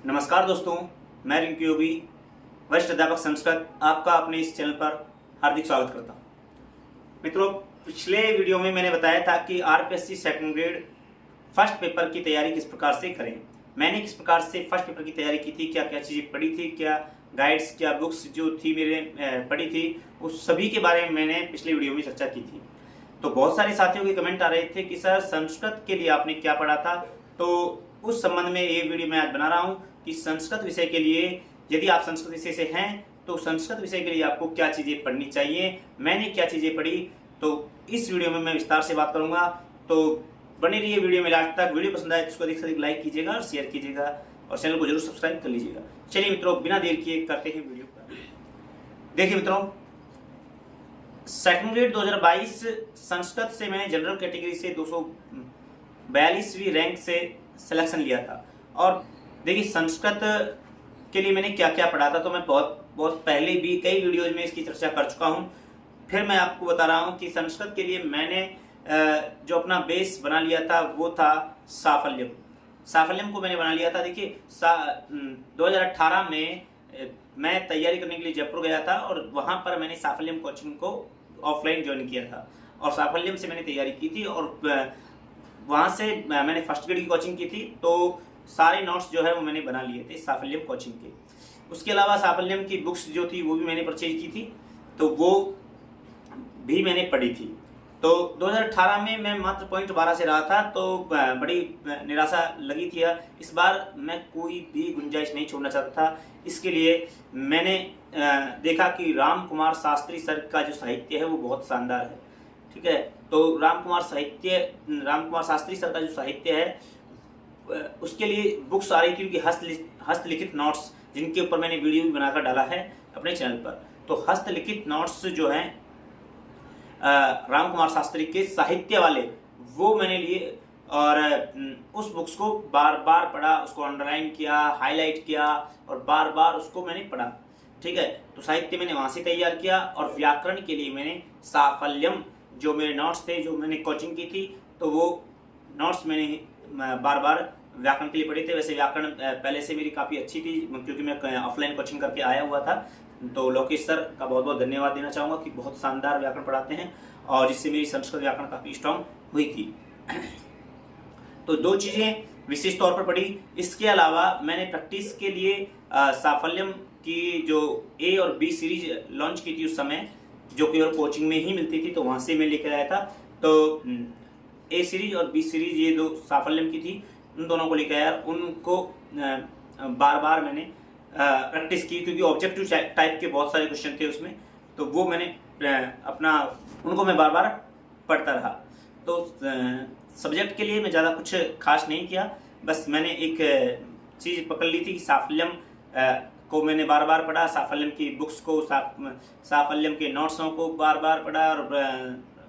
नमस्कार दोस्तों, मैं रिंकू योगी, वरिष्ठ अध्यापक संस्कृत, आपका अपने इस चैनल पर हार्दिक स्वागत करता हूं। मित्रों, पिछले वीडियो में मैंने बताया था कि RPSC second grade first paper की तैयारी किस प्रकार से करें। मैंने किस प्रकार से फर्स्ट पेपर की तैयारी की थी, क्या क्या चीज़ें पढ़ी थी, क्या गाइड्स, क्या बुक्स जो थी मेरे पढ़ी थी, उस सभी के बारे में मैंने पिछले वीडियो में चर्चा की थी। तो बहुत सारे साथियों के कमेंट आ रहे थे कि सर संस्कृत के लिए आपने क्या पढ़ा था। तो उस संबंध में ये वीडियो मैं आज बना रहा हूँ कि संस्कृत विषय के लिए, यदि आप संस्कृत विषय से हैं तो संस्कृत विषय के लिए आपको क्या चीज़ें पढ़नी चाहिए, मैंने क्या चीज़ें पढ़ी, तो इस वीडियो में मैं विस्तार से बात करूंगा। तो बने रहिए वीडियो में लास्ट तक। वीडियो पसंद आए तो उसको अधिक से अधिक लाइक कीजिएगा और शेयर कीजिएगा और चैनल को जरूर सब्सक्राइब कर लीजिएगा। चलिए मित्रों, बिना देर किए करते हैं वीडियो पर। देखिए मित्रों, सेकंड ग्रेड 2022 संस्कृत से मैंने जनरल कैटेगरी से 242वीं रैंक से सिलेक्शन लिया था। और देखिए संस्कृत के लिए मैंने क्या क्या पढ़ा था, तो मैं बहुत पहले भी कई वीडियोज में इसकी चर्चा कर चुका हूँ। फिर मैं आपको बता रहा हूँ कि संस्कृत के लिए मैंने जो अपना बेस बना लिया था वो था साफल्यम। साफल्यम को मैंने बना लिया था। देखिए 2018 में मैं तैयारी करने के लिए जयपुर गया था और वहाँ पर मैंने साफल्यम कोचिंग को ऑफलाइन ज्वाइन किया था और साफल्यम से मैंने तैयारी की थी और वहाँ से मैंने फर्स्ट ग्रेड की कोचिंग की थी। तो सारे नोट्स जो है वो मैंने बना लिए थे साफल्यम कोचिंग के। उसके अलावा साफल्यम की बुक्स जो थी वो भी मैंने परचेज की थी, तो वो भी मैंने पढ़ी थी। तो 2018 में मैं मात्र पॉइंट 12 से रहा था, तो बड़ी निराशा लगी थी। इस बार मैं कोई भी गुंजाइश नहीं छोड़ना चाहता था। इसके लिए मैंने देखा कि राम कुमार शास्त्री सर का जो साहित्य है वो बहुत शानदार है। ठीक है, तो राम कुमार शास्त्री सर का जो साहित्य है उसके लिए बुक्स आ रही थी, उनकी हस्तलिखित नोट्स, जिनके ऊपर मैंने वीडियो भी बनाकर डाला है अपने चैनल पर। तो हस्तलिखित नोट्स जो हैं राम कुमार शास्त्री के साहित्य वाले, वो मैंने लिए और उस बुक्स को बार बार पढ़ा, उसको अंडरलाइन किया, हाईलाइट किया और बार बार उसको मैंने पढ़ा। ठीक है, तो साहित्य मैंने वहाँ से तैयार किया और व्याकरण के लिए मैंने साफल्यम जो मेरे नोट्स थे, जो मैंने कोचिंग की थी, तो वो नोट्स मैंने बार बार व्याकरण के लिए पढ़े थे। वैसे व्याकरण पहले से मेरी काफ़ी अच्छी थी क्योंकि मैं ऑफलाइन कोचिंग करके आया हुआ था। तो लोकेश सर का बहुत बहुत धन्यवाद देना चाहूँगा कि बहुत शानदार व्याकरण पढ़ाते हैं और जिससे मेरी संस्कृत व्याकरण काफ़ी स्ट्रांग हुई थी। तो दो चीज़ें विशेष तौर पर पढ़ी। इसके अलावा मैंने प्रैक्टिस के लिए साफल्यम की जो ए और बी सीरीज लॉन्च की थी उस समय, जो केवल कोचिंग में ही मिलती थी, तो वहाँ से मैं लेकर आया था। तो ए सीरीज और बी सीरीज ये दो साफल्यम की थी, उन दोनों को लेकर आया। उनको बार बार मैंने प्रैक्टिस की क्योंकि ऑब्जेक्टिव टाइप के बहुत सारे क्वेश्चन थे उसमें, तो वो मैंने उनको मैं बार बार पढ़ता रहा। तो सब्जेक्ट के लिए मैं ज़्यादा कुछ खास नहीं किया, बस मैंने एक चीज़ पकड़ ली थी कि साफल्यम को मैंने बार बार पढ़ा, साफल्यम की बुक्स को, साफल्यम के नोट्सों को बार बार पढ़ा और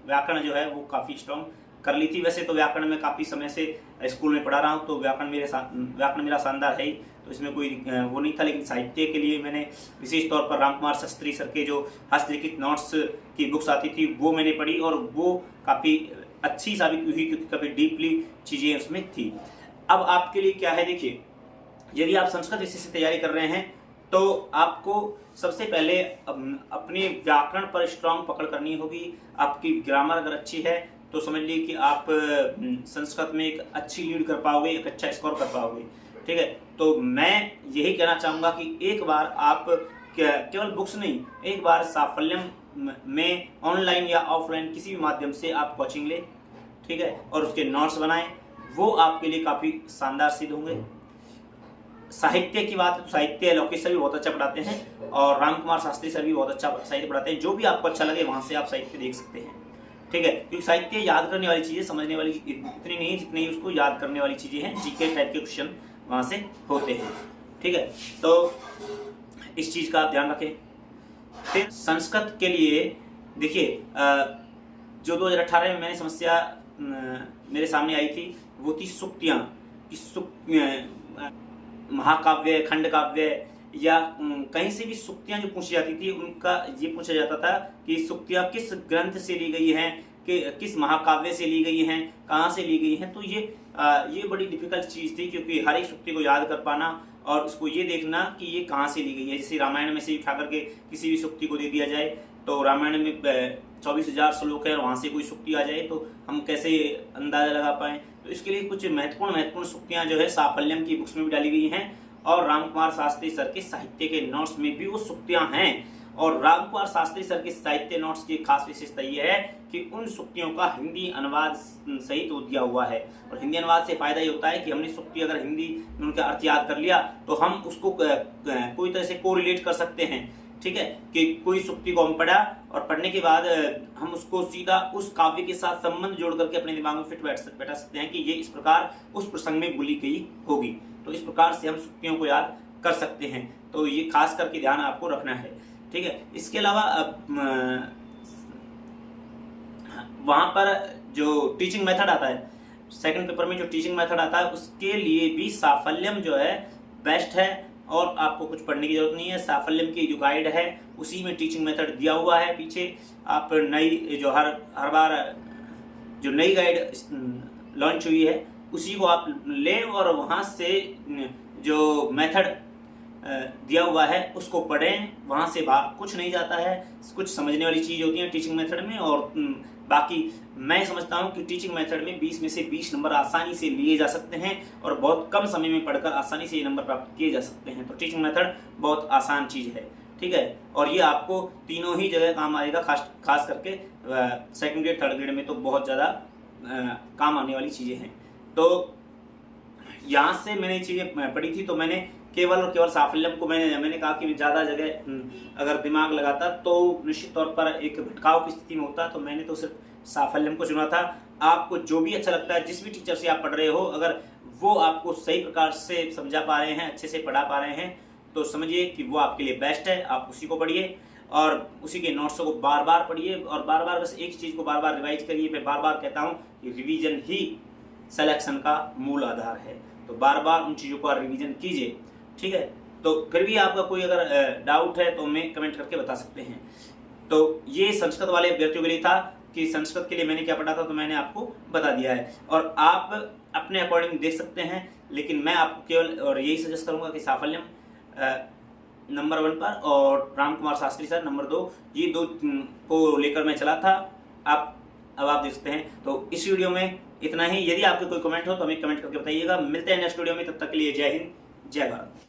व्याकरण जो है वो काफ़ी स्ट्रॉन्ग कर ली थी। वैसे तो व्याकरण में काफ़ी समय से स्कूल में पढ़ा रहा हूँ, तो व्याकरण मेरा शानदार है ही, तो इसमें कोई वो नहीं था। लेकिन साहित्य के लिए मैंने विशेष तौर पर राम कुमार शास्त्री सर के जो हस्तलिखित नोट्स की बुक्स आती थी वो मैंने पढ़ी और वो काफ़ी अच्छी साबित हुई क्योंकि काफ़ी डीपली चीज़ें उसमें थी। अब आपके लिए क्या है, देखिए, यदि आप संस्कृत विषय से तैयारी कर रहे हैं तो आपको सबसे पहले अपने व्याकरण पर स्ट्रांग पकड़ करनी होगी। आपकी ग्रामर अगर अच्छी है तो समझ लीजिए कि आप संस्कृत में एक अच्छी लीड कर पाओगे, एक अच्छा स्कोर कर पाओगे। ठीक है, तो मैं यही कहना चाहूँगा कि एक बार आप केवल बुक्स नहीं, एक बार साफल्यम में ऑनलाइन या ऑफलाइन किसी भी माध्यम से आप कोचिंग लें। ठीक है, और उसके नोट्स बनाएं, वो आपके लिए काफ़ी शानदार सिद्ध होंगे। साहित्य की बात है तो साहित्य लोकेश सर भी बहुत अच्छा पढ़ाते हैं और राम कुमार शास्त्री सर भी बहुत अच्छा साहित्य पढ़ाते हैं। जो भी आपको अच्छा लगे वहाँ से आप साहित्य देख सकते हैं। ठीक है, क्योंकि साहित्य याद करने वाली चीज़ें, समझने वाली इतनी नहीं जितनी उसको याद करने वाली चीज़ें हैं। जीके टाइप के क्वेश्चन वहाँ से होते हैं। ठीक है, तो इस चीज़ का आप ध्यान रखें। फिर संस्कृत के लिए देखिए, जो 2018 में मैंने समस्या मेरे सामने आई थी वो थी सुक्तियाँ कि महाकाव्य, खंड काव्य या कहीं से भी सुक्तियाँ जो पूछी जाती थी उनका ये पूछा जाता था कि सुक्तियाँ किस ग्रंथ से ली गई हैं, कि किस महाकाव्य से ली गई हैं, कहाँ से ली गई हैं। तो ये बड़ी डिफिकल्ट चीज़ थी क्योंकि हर एक सूक्ति को याद कर पाना और उसको ये देखना कि ये कहाँ से ली गई है। जैसे रामायण में से उठा करके किसी भी सूक्ति को दे दिया जाए, तो रामायण में 24,000 श्लोक है और वहाँ से कोई सूक्ति आ जाए तो हम कैसे अंदाजा लगा पाएँ। तो इसके लिए कुछ महत्वपूर्ण सूक्तियाँ जो है साफल्यम की बुक्स में भी डाली गई हैं और रामकुमार शास्त्री सर के साहित्य के नोट्स में भी वो सूक्तियाँ हैं। और रामकुमार शास्त्री सर के साहित्य नोट्स की खास विशेषता ये है कि उन सूक्तियों का हिंदी अनुवाद सहित तो दिया हुआ है। और हिंदी अनुवाद से फायदा ये होता है कि हमने सूक्ति अगर हिंदी में उनका अर्थ याद कर लिया तो हम उसको कोई तरह से कोरिलेट कर सकते हैं, ठीक है, कि कोई सूक्ति को हम पढ़ा और पढ़ने के बाद हम उसको सीधा उस काव्य के साथ संबंध जोड़ करके अपने दिमाग में फिट बैठा सकते हैं कि ये इस प्रकार उस प्रसंग में बोली गई होगी। तो इस प्रकार से हम सूक्तियों को याद कर सकते हैं। तो ये खास करके ध्यान आपको रखना है, ठीक है। इसके अलावा वहां पर जो टीचिंग मेथड आता है, सेकंड पेपर में जो टीचिंग मेथड आता है उसके लिए भी साफल्यम जो है बेस्ट है और आपको कुछ पढ़ने की जरूरत नहीं है। साफल्यम की जो गाइड है उसी में टीचिंग मेथड दिया हुआ है पीछे। आप नई जो हर बार जो नई गाइड लॉन्च हुई है उसी को आप लें और वहाँ से जो मेथड दिया हुआ है उसको पढ़ें। वहाँ से बाहर कुछ नहीं जाता है, कुछ समझने वाली चीज़ होती है टीचिंग मेथड में। और बाकी मैं समझता हूँ कि टीचिंग मेथड में 20 में से 20 नंबर आसानी से लिए जा सकते हैं और बहुत कम समय में पढ़कर आसानी से ये नंबर प्राप्त किए जा सकते हैं। तो टीचिंग मेथड बहुत आसान चीज़ है, ठीक है। और ये आपको तीनों ही जगह काम आएगा, खास करके सेकंड ग्रेड थर्ड ग्रेड में तो बहुत ज़्यादा काम आने वाली चीज़ें हैं। तो यहाँ से मैंने चीज़ें पढ़ी थी तो मैंने केवल और केवल साफल्यम को मैंने कहा कि ज़्यादा जगह अगर दिमाग लगाता तो निश्चित तौर पर एक भटकाव की स्थिति में होता, तो मैंने तो सिर्फ साफल्यम को चुना था। आपको जो भी अच्छा लगता है, जिस भी टीचर से आप पढ़ रहे हो, अगर वो आपको सही प्रकार से समझा पा रहे हैं, अच्छे से पढ़ा पा रहे हैं, तो समझिए कि वो आपके लिए बेस्ट है। आप उसी को पढ़िए और उसी के नोट्सों को बार बार पढ़िए और बार बार बस एक चीज़ को बार बार रिवाइज करिए। मैं बार बार कहता हूँ कि रिवीजन ही सिलेक्शन का मूल आधार है, तो बार बार उन चीज़ों का रिवीजन कीजिए, ठीक है। तो फिर भी आपका कोई अगर डाउट है तो हमें कमेंट करके बता सकते हैं। तो ये संस्कृत वाले अभ्यर्थियों के लिए था कि संस्कृत के लिए मैंने क्या पढ़ा था, तो मैंने आपको बता दिया है और आप अपने अकॉर्डिंग देख सकते हैं। लेकिन मैं आपको केवल और यही सजेस्ट करूंगा कि साफल्यम नंबर 1 पर और रामकुमार शास्त्री सर नंबर 2, ये 2 को लेकर मैं चला था। अब आप देख सकते हैं। तो इस वीडियो में इतना ही। यदि आपके कोई कमेंट हो तो हमें कमेंट करके बताइएगा। मिलते हैं नेक्स्ट वीडियो में, तब तक के लिए जय हिंद, जय भारत।